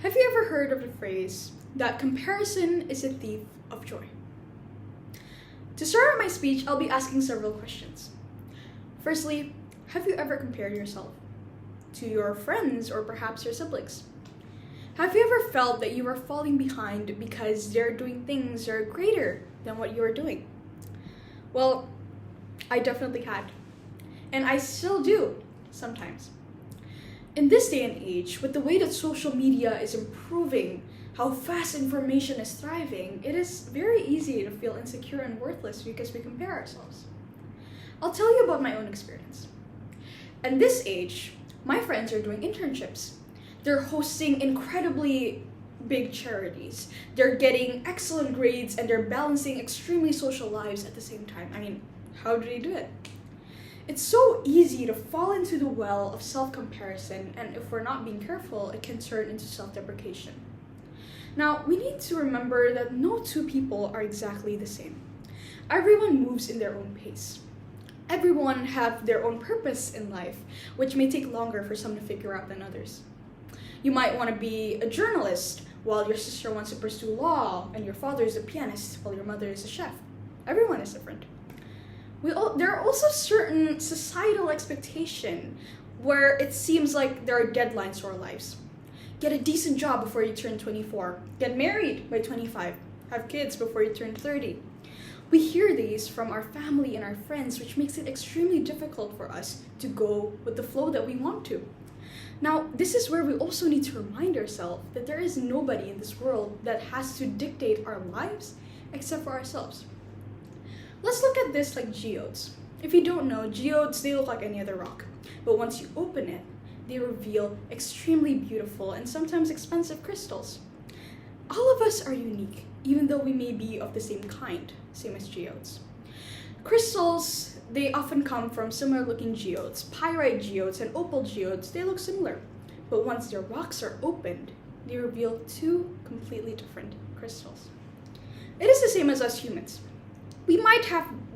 Have you ever heard of the phrase that comparison is a thief of joy? To start my speech, I'll be asking several questions. Firstly, have you ever compared yourself to your friends or perhaps your siblings? Have you ever felt that you are falling behind because they're doing things that are greater than what you are doing? Well, I definitely had. And I still do, sometimes. In this day and age, with the way that social media is improving, how fast information is thriving, it is very easy to feel insecure and worthless because we compare ourselves. I'll tell you about my own experience. At this age, my friends are doing internships. They're hosting incredibly big charities. They're getting excellent grades and they're balancing extremely social lives at the same time. I mean, how do they do it? It's so easy to fall into the well of self-comparison, and if we're not being careful, it can turn into self-deprecation. Now, we need to remember that no two people are exactly the same. Everyone moves in their own pace. Everyone have their own purpose in life, which may take longer for some to figure out than others. You might want to be a journalist, while your sister wants to pursue law, and your father is a pianist, while your mother is a chef. Everyone is different. There are also certain societal expectations where it seems like there are deadlines to our lives. Get a decent job before you turn 24. Get married by 25. Have kids before you turn 30. We hear these from our family and our friends, which makes it extremely difficult for us to go with the flow that we want to. Now, this is where we also need to remind ourselves that there is nobody in this world that has to dictate our lives except for ourselves. Let's look at this like geodes. If you don't know, geodes, they look like any other rock. But once you open it, they reveal extremely beautiful and sometimes expensive crystals. All of us are unique, even though we may be of the same kind, same as geodes. Crystals, they often come from similar looking geodes. Pyrite geodes and opal geodes, they look similar. But once their rocks are opened, they reveal two completely different crystals. It is the same as us humans. We might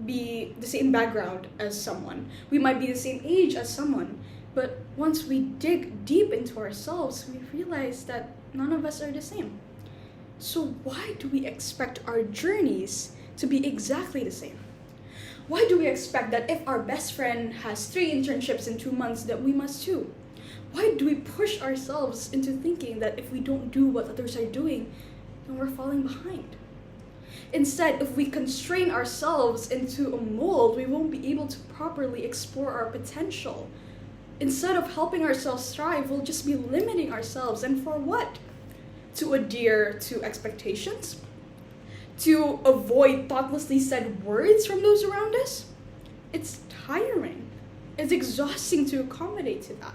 be the same background as someone. We might be the same age as someone. But once we dig deep into ourselves, we realize that none of us are the same. So why do we expect our journeys to be exactly the same? Why do we expect that if our best friend has 3 internships in 2 months, that we must too? Why do we push ourselves into thinking that if we don't do what others are doing, then we're falling behind? Instead, if we constrain ourselves into a mold, we won't be able to properly explore our potential. Instead of helping ourselves thrive, we'll just be limiting ourselves. And for what? To adhere to expectations? To avoid thoughtlessly said words from those around us? It's tiring. It's exhausting to accommodate to that.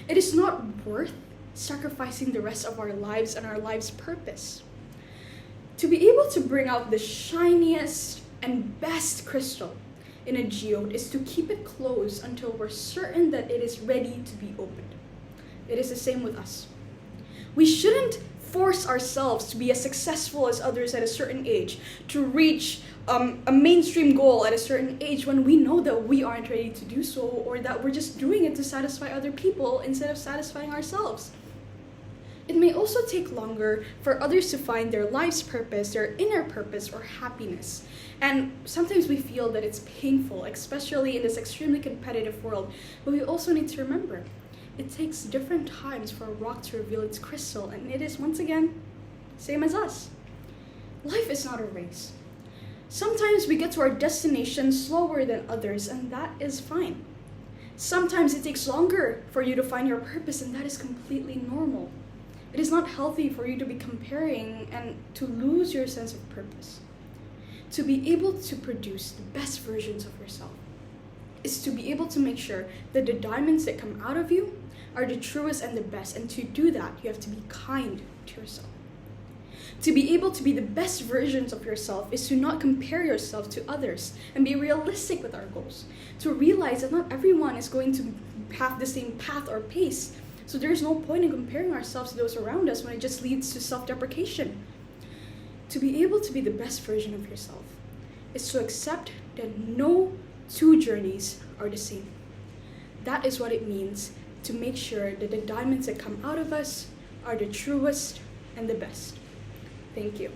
It is not worth sacrificing the rest of our lives and our life's purpose. To be able to bring out the shiniest and best crystal in a geode is to keep it closed until we're certain that it is ready to be opened. It is the same with us. We shouldn't force ourselves to be as successful as others at a certain age, to reach a mainstream goal at a certain age when we know that we aren't ready to do so, or that we're just doing it to satisfy other people instead of satisfying ourselves. It may also take longer for others to find their life's purpose, their inner purpose, or happiness. And sometimes we feel that it's painful, especially in this extremely competitive world. But we also need to remember, it takes different times for a rock to reveal its crystal, and it is, once again, same as us. Life is not a race. Sometimes we get to our destination slower than others, and that is fine. Sometimes it takes longer for you to find your purpose, and that is completely normal. It is not healthy for you to be comparing and to lose your sense of purpose. To be able to produce the best versions of yourself is to be able to make sure that the diamonds that come out of you are the truest and the best. And to do that, you have to be kind to yourself. To be able to be the best versions of yourself is to not compare yourself to others and be realistic with our goals. To realize that not everyone is going to have the same path or pace. So there's no point in comparing ourselves to those around us when it just leads to self-deprecation. To be able to be the best version of yourself is to accept that no 2 journeys are the same. That is what it means to make sure that the diamonds that come out of us are the truest and the best. Thank you.